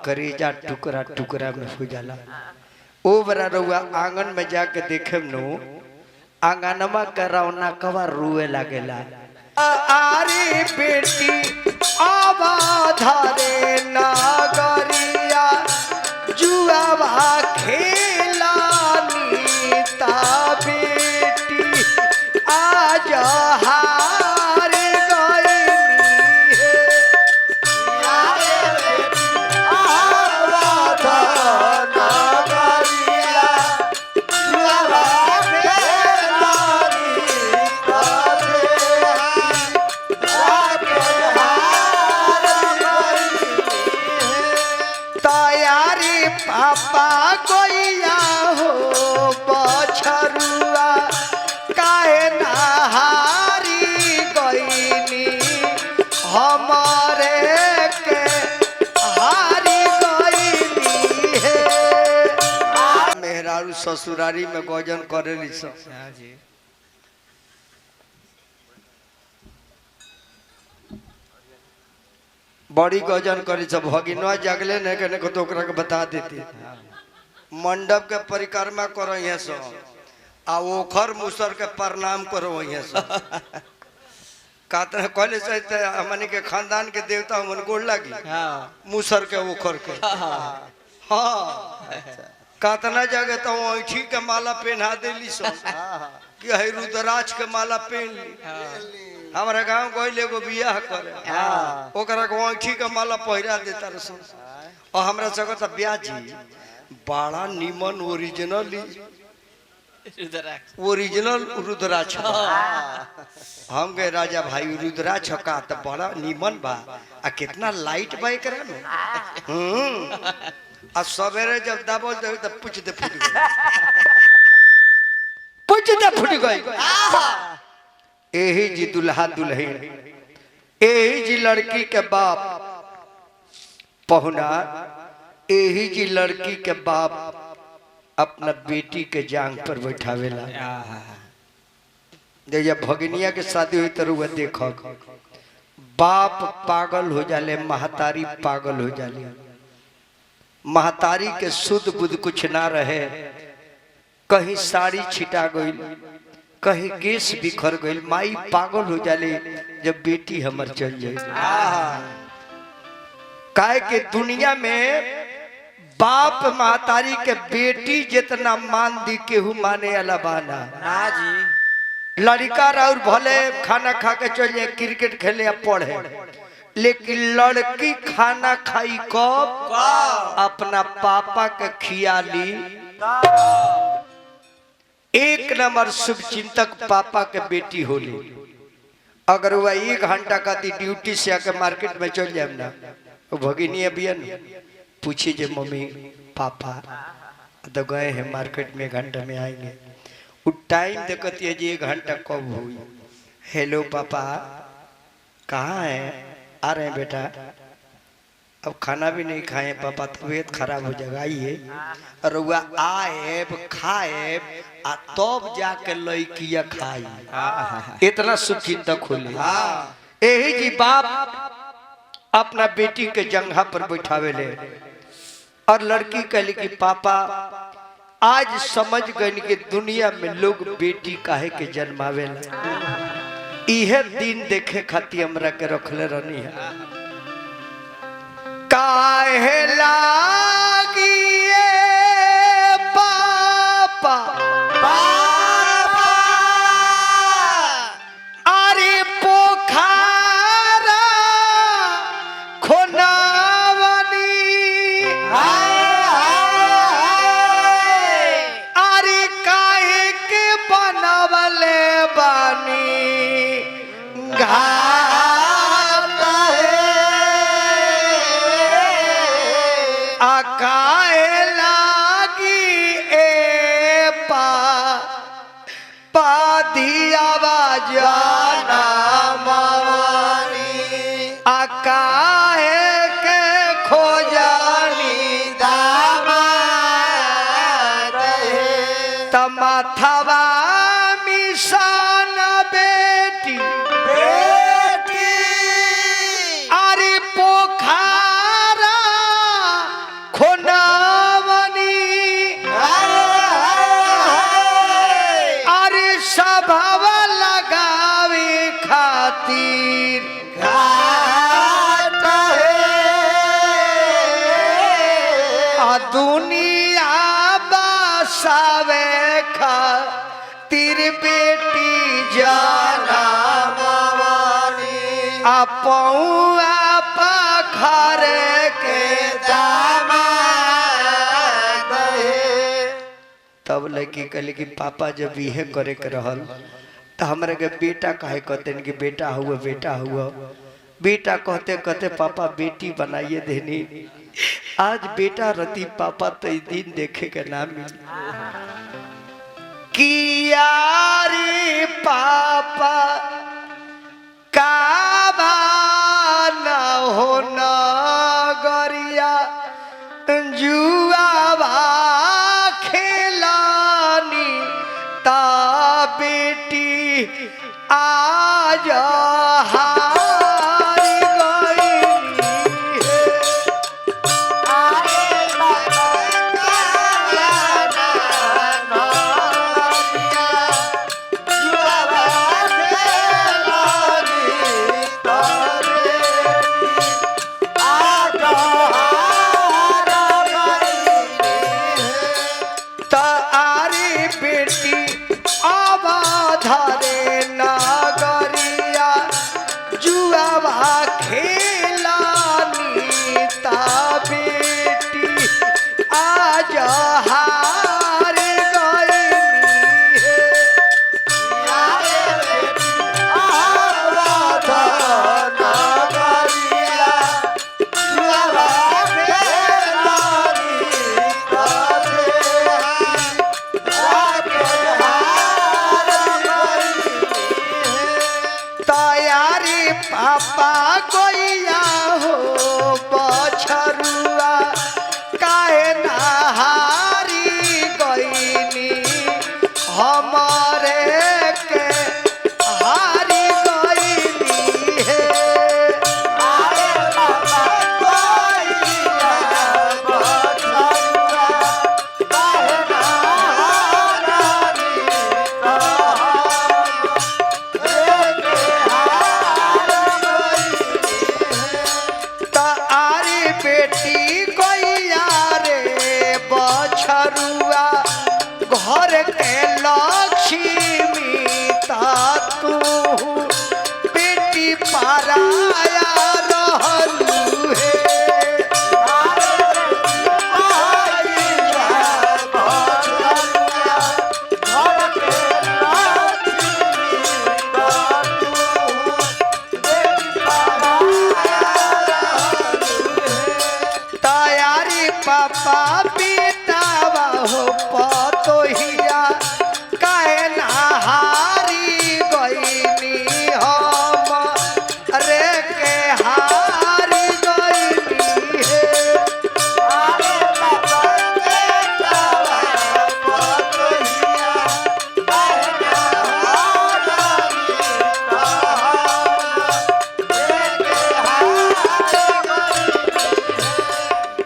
करेजा टुकड़ा टुकड़ा में हो जाला। ओ बरा रउआ आंगन में जाके देखे नु आंगनमा के रौना कवा रुए लागेला। आरी बेटी आवाधारे नागरिया जुआवा खेला नीता बेटी आज हार गई है। पापा गोइया हो बछरुआ काहे नहारी गईनी हमारे के हारी गईनी है। मेहरारू ससुरारी में गजन करेली सब बड़ी गजन करी सब भगिनवा जगले ने के तो ओकरा के बता देती। मंडप के परिक्रमा करो यहाँ सब आ ओखर मुसर के प्रणाम करो यहाँ सब। कहते कहले से हमनी के खानदान के देवता हमन गोड़ लगी मुसर के ओखर के। हाँ कातना जगह तो ऐठी के माला पहना देली सब कि है रुद्राक्ष के माला पहन ली। हमारा गांव गइल एगो बियाह करे ओकरा के ऐठी के माला पहिरा देता रसन। और हमरा सगो त ब्याजी बड़ा निमन ओरिजिनल रुद्राक्ष हम गए राजा भाई रुद्राक्ष का त बड़ा निमन बा आ कितना लाइट बा एकरा में। आ सवेरे जब दबो दे त पूछ दे फूट गई। यही जी दुल्हा दुल्हन यही जी लड़की के बाप पहुना यही जी लड़की के बाप अपना बेटी के जांग पर बैठावेला। जब भगिनिया के शादी हुई तो वह देखो बाप पागल हो जाले महतारी पागल हो जाले। महतारी के शुद्ध बुद्ध कुछ ना रहे। कहीं साड़ी छिटा गई कहीं केस बिखर गई माई पागल हो जाले जब बेटी हमर चल जाए। काहे के दुनिया में बाप महतारी के बेटी जितना मान दी केहू माने अलाबाना ना जी। लड़का और भले खाना खा के चल जाए क्रिकेट खेले या पढ़े लेकिन लड़की खाना खाई कब अपना पापा के खियाली। एक नंबर शुभ चिंतक पापा के बेटी होली। अगर वह 1 घंटा का ड्यूटी से आके मार्केट में चल जाए ना वो भगिनी अभियन पूछी जे मम्मी पापा तो गए हैं मार्केट में 1 घंटा में आएंगे। वो टाइम देखती है जी 1 घंटा कब हुई। हेलो पापा कहाँ है? आ रहे हैं बेटा। अब खाना भी नहीं खाए पापा तबीयत खराब हो जाएगा। आइए और वह आए खाए तब जाके लड़किया खाई। इतना शुभ चिंतक खोले। यही जी बाप अपना बेटी के जंघा पर बैठावे ले और लड़की कहली कि पापा आज समझ गए कि दुनिया में लोग बेटी काहे के जन्मावेला। इहे दिन देखे खातिर हमरा के रखले रहनी है। काहे लागिए पापा अरे पोखरा खोनावनी अरे काहे के बनवले बानी काहे लागी ए पादिया जाना मानी काहे के खोजानी दामाद तमाथवा मिशन बेटी बेटी अरे पोखरा भावा लगावे खातिर घाट आ दुनिया बसावे खातिर बेटी जाना आ पौआ पखर के दामाद तब लड़की कहले कि पापा जब इहे करे के रहल तो हमरा के बेटा काहे कहते कि बेटा हुआ बेटा हुआ बेटा कहते कहते पापा बेटी बनाइए देनी आज बेटा रति पापा तो इस दिन देखे के ना मिली कि यारी पापा काबा न हो नगरिया जुआवा खेलानी ता बेटी आज हारी गईनी है। पापा गोइया हो बछरुआ काहे नहारी गईनी हमारे के हारी गईनी है। बेटी गैया रे बछरुआ घर के लक्ष्मी ता तू बेटी पराया रहलू है। पापा बेटावा हो पतोहिया काहे नहारी गईनी हम रे के हारी गईनी है।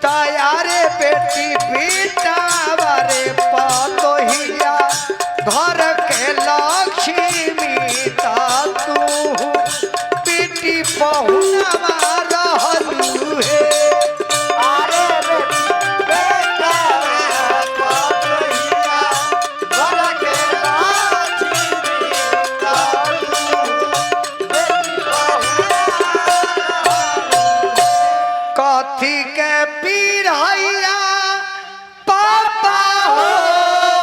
तयारे बेटी बेटा बारे पतोहिया घर के लक्ष्मी ता तू बेटी पहुनवा रहलू है। कथी के पीढ़ैया पापा हो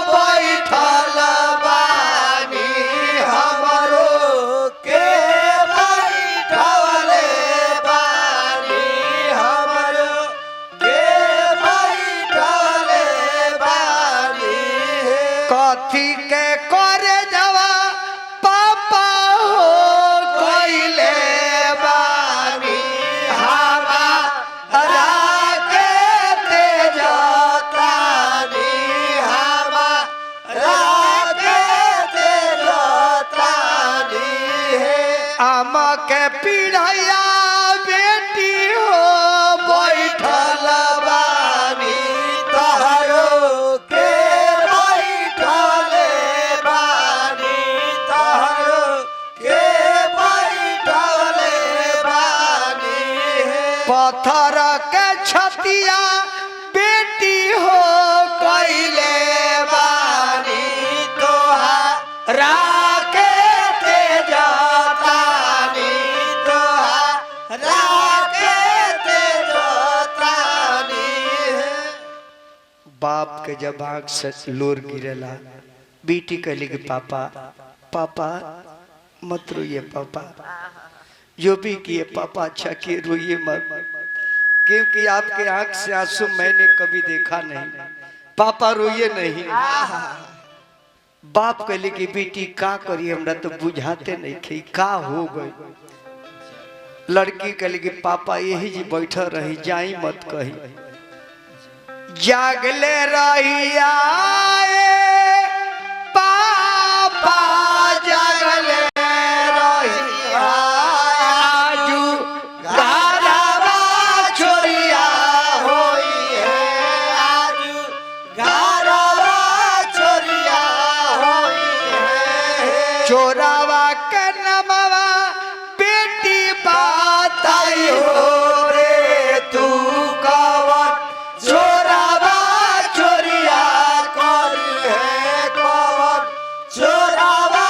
बैठल बानी हमरो के बैठल बानी हमरो के बैठल बानी कथी के करे जवा पापा हो कइले बानी आमा के पीढ़ैया बेटी हो बैठल बानी तहरो के बैठल बानी। बतिया बेटी हो कइले बानी तोहरा के ते जातानी तोहरा के ते जातानी। बाप के जब आँख से लोर गिरेला बेटी कहली कि पापा पापा मत रोइए पापा, जो भी किए पापा अच्छा किए, रोइए मत, क्योंकि आपके आंख से आंसू मैंने कभी देखा नहीं, पापा रोइए नहीं। बाप कहले कि बेटी का करिए, हमरा तो बुझाते नहीं थे का हो गई। लड़की कहले कि पापा यही जी बैठा रही, जाई मत कही, जागले रही आए पापा, जागले रही आजू घरवा छोरिया होई है आजू घरवा चोरिया होई है। चोरावा के नमवा बेटी बताई हो रे तू कवन चोरावा चोरिया करी है कवन चोरावा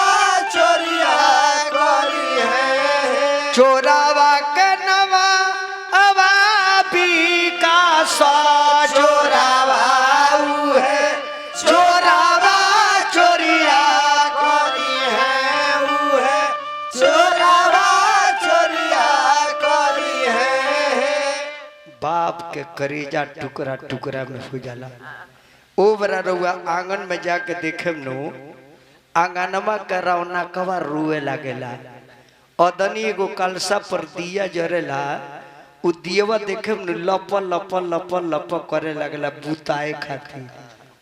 चोरिया करी है। चोरावा के नवा अवा विकास चोरावा है, चोरावा चोरिया करी है ऊ है चोरावा चोरिया करी है। बाप के करेजा टुकड़ा टुकड़ा में हो जाला। ओ बरा रउआ आंगन में जाके देखे नो, आंगनमा के रौना कवा रुए लागेला, अदनी एगो कलसा पर दिया जरेला, उ दियवा देखे नो लप लप लप लप करे लागेला बुताए खातिर,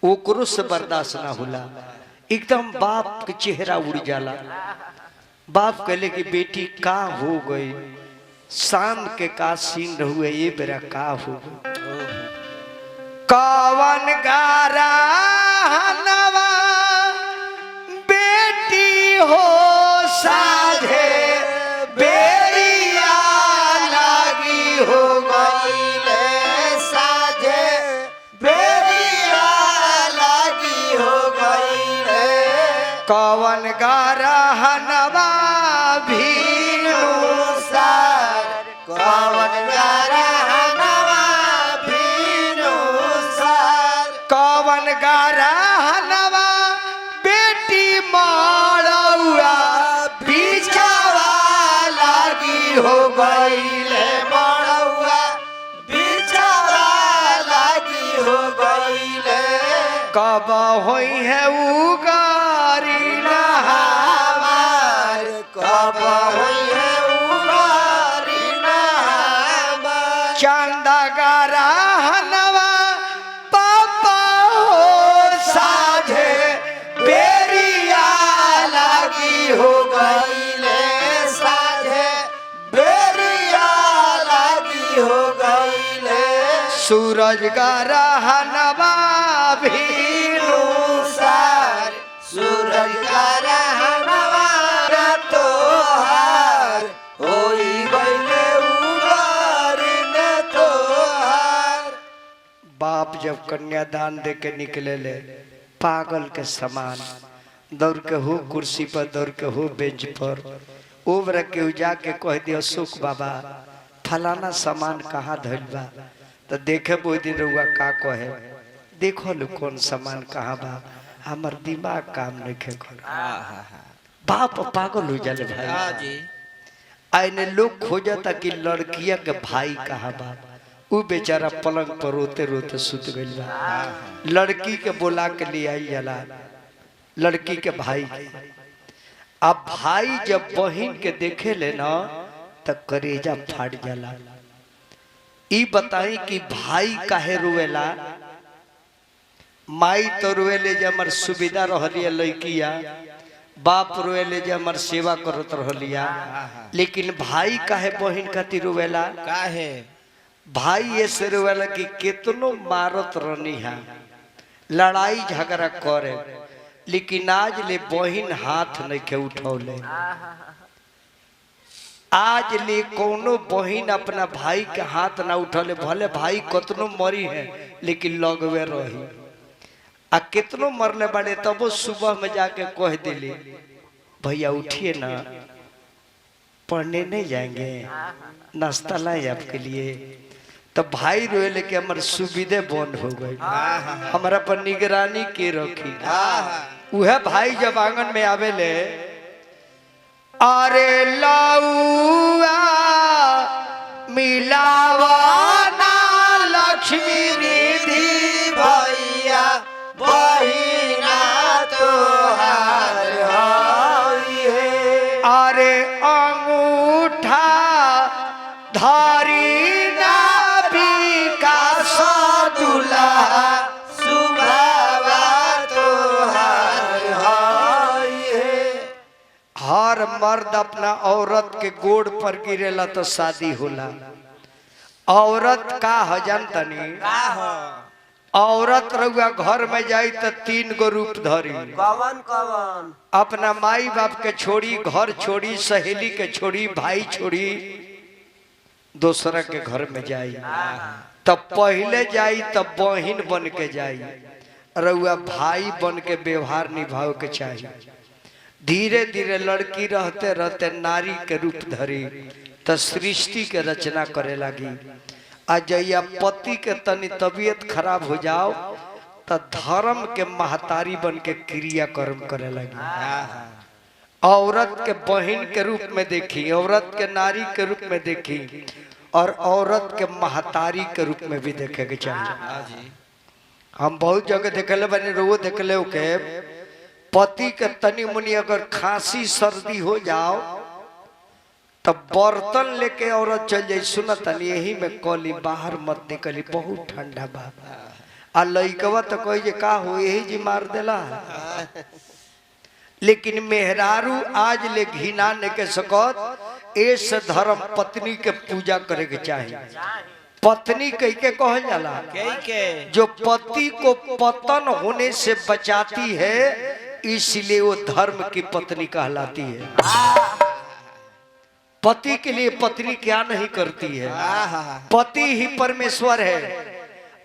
ओकरो से बर्दाश्त ना होला, एकदम बाप के चेहरा उड़ जाला। बाप कहले कि बेटी का हो गई, शाम के का सीन हुए, ये बेरा का हो कवन गारा नवा बेटी हो साझे बेरिया लागी हो गईले साझे बेरिया लागी हो गईले। कवन गारा नवा भीनु सार कवन गारा नवा भीनु सार। कवन गारा नवा बेटी मारौआ बिछावा लागी हो गईले मड़ौआ बिछावा लागी हो गईले। कब होई है उगारी हमार कब होई है उगारी हमार। चंदा गारा नवा पापा हो साझे बेरिया लागी हो गईले साझे बेरिया लागी हो गईले। सूरज गारा नवा भीनु सार सूरज का रहनवा तोहार होई गईले उगारी ने तोहार। बाप जब कन्यादान दे के निकले ले पागल के समान, दौड़ के हो कुर्सी पर, दौड़ के हो बेंच पर, ओवर के जाके कह दियो सुख बाबा फलाना सामान कहाँ धइल बा, तो देखे वो दिन रउआ का कहे, देखो लो कौन सामान कहाँ बा, हमार दिमाग काम नहीं कर। बाप पागल हो जाले भाई। आइने लोग खोजता कि लड़किया के भाई कहाँ बा, उ बेचारा पलंग पर रोते रोते सुत गइल बा। लड़की के बोला के ले आई जाला, लड़की के भाई के। अब भाई जब बहन के देखे ले ना तो करेजा फाट जाला। ई बताई कि भाई काहे रोवेला, माई तो रोवेले जे हमर सुविधा रहलिया लड़किया, बाप रोवेले जे हमर सेवा करत रहलिया, लेकिन भाई काहे बहन खातिर रोवेला, काहे भाई ऐसे रोवेला कि कितनो मारत रहनी है, लड़ाई झगड़ा करे, लेकिन आज ले बहन हाथ नहीं के उठौले। आज ले कोनो बहिन अपना भाई के हाथ ना उठले, भले भाई कतनो मरी है लेकिन लगवे रही। आ कितनो मरले बड़े तब वो सुबह में जाके कह दिली भैया उठिए ना, पढ़ने नहीं जाएंगे, नाश्ता लाए आपके लिए। तो भाई रोए लेके हमारे सुविधे बंद हो गई, हमारा पर निगरानी के रखी। वह भाई जब आंगन में आवे ले, अरे लौआ मिलावाना लक्ष्मी निधि भैया बहिना तोहार हई है। अरे अंगूठा धारी ना विकास दुल्हा सुभावा तोहार हई है। हर मर्द अपना औरत के गोड़ पर गिरेला तो शादी होला। औरत का हजन तनी का हो औरत रहुआ घर में जाई तो 3 गो रूप धरी। कवन कवन अपना माई बाप के छोड़ी, घर छोड़ी, सहेली के छोड़ी, भाई छोड़ी, दूसरा के घर में जाई। तब पहले जाई तब बहिन बन के जाई, रहुआ भाई बन के व्यवहार निभाव के चाहिए। धीरे धीरे लड़की रहते रहते नारी के रूप धरी तो सृष्टि के रचना करे लगी। आ जैया पति के तनी तबीयत खराब हो जाओ तो धर्म के महतारी बन के क्रियाकर्म करे लगी। औरत के बहन के रूप में देखी, औरत के नारी के रूप में देखी, और औरत के महतारी के रूप में भी देखे के चाहिए। हम बहुत जगह देखले बने, रो देखले के पति के तनी मुनी अगर खांसी सर्दी हो जाओ तब बर्तन लेके औरत चल जाई, सुन तनी यही में कली बाहर मत निकली, बहुत ठंडा बा। आ लइकवा तो कही जे का हो यही जी मार देला। लेकिन मेहरारू आज ले घिना नहीं के सकत। एस धर्म पत्नी के पूजा करे के चाहिए। पत्नी कह के कहल जाला के जो पति को पतन होने से बचाती है, इसलिए वो धर्म की पत्नी कहलाती है। पति के लिए पत्नी क्या नहीं करती है, पति ही परमेश्वर है।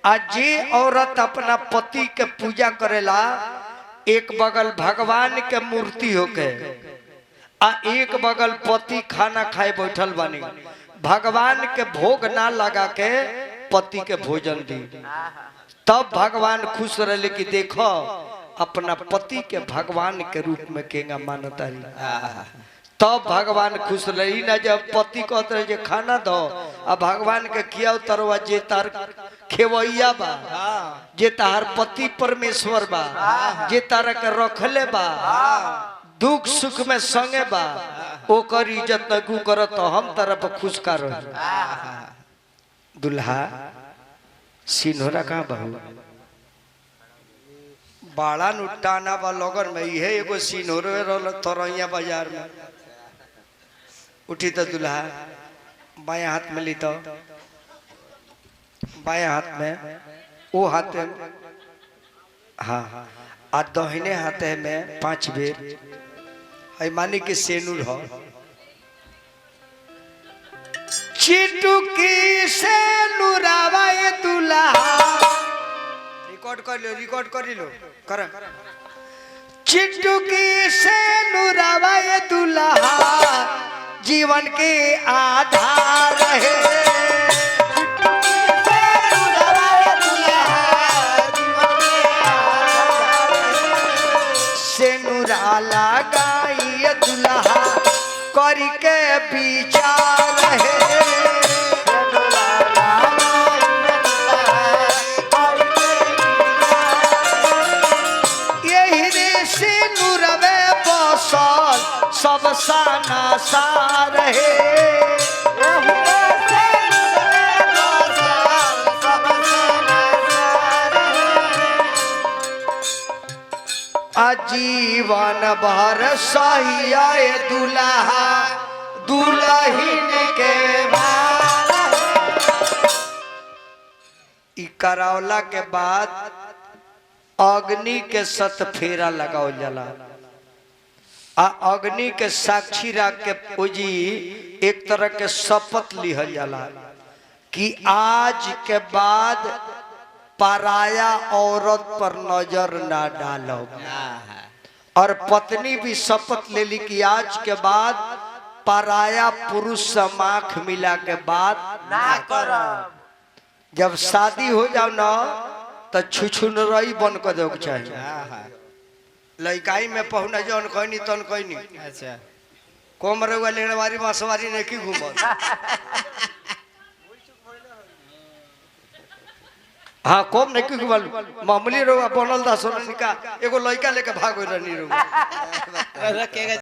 आज जे औरत अपना पति के पूजा करेला, एक बगल भगवान के मूर्ति होके आ एक बगल पति खाना खाए बैठल बानी, भगवान के भोग ना लगा के पति के भोजन दी, तब भगवान खुश रहे कि देखो अपना पति के भगवान के रूप में केगा मानता रही। तब भगवान खुश रही ना जब पति कहते रहे खाना दो अब भगवान के किया तरवा जे तार खेवैया बा, जे तार पति परमेश्वर बा, जे तारा के रखले बा, दुख सुख में संगे बा, ओकर इज्जत न कु कर तो हम तारा पर खुश कर रही। दुल्हा सिन्होरा का बहू बाड़ा नुटाना बा लगन में यह एगो सिन्होरे रहल तरैया बाजार में। उठी तो दुल्हा बाया हाथ में ली, तो बाया हाथ में वो हाथ हाँ आ दहिने हाथ में 5 बेर है मानी के सेनुर हो। चिटुकी से नुरावा ये दुल्हा, रिकॉर्ड कर लो कर। चिटुकी से नुरावा ये दुल्हा जीवन के आधार है। सेनुरा लगाई दुल्हा करके विचार है। यही रे सेनुरवे बसल सब साना सार है। आजीवन भर सही आए दुल्हा दुल्हिन के करावला के बाद अग्नि के 7 फेरा लगाओ जाला। अग्नि के साक्षी रख के पूजी एक तरह के शपथ लिहल जाला कि आज के बाद पराया औरत पर नजर ना डालो। और पत्नी भी शपथ ले ली कि आज के बाद पराया पुरुष से आंख मिला के बात ना करब। जब शादी हो जाओ ना तो छुछुनरई बन कर दे चाहिए। लड़काई में पहुना जौन कहनी तन कहनी। अच्छा कोमरे वाले लेड़वारी बांसवारी ने की घूमल। हाँ कम नहीं की घूमल मामूली रोगा बनल दा सोना निका एगो लड़का लेके भाग गइल नी रोगा।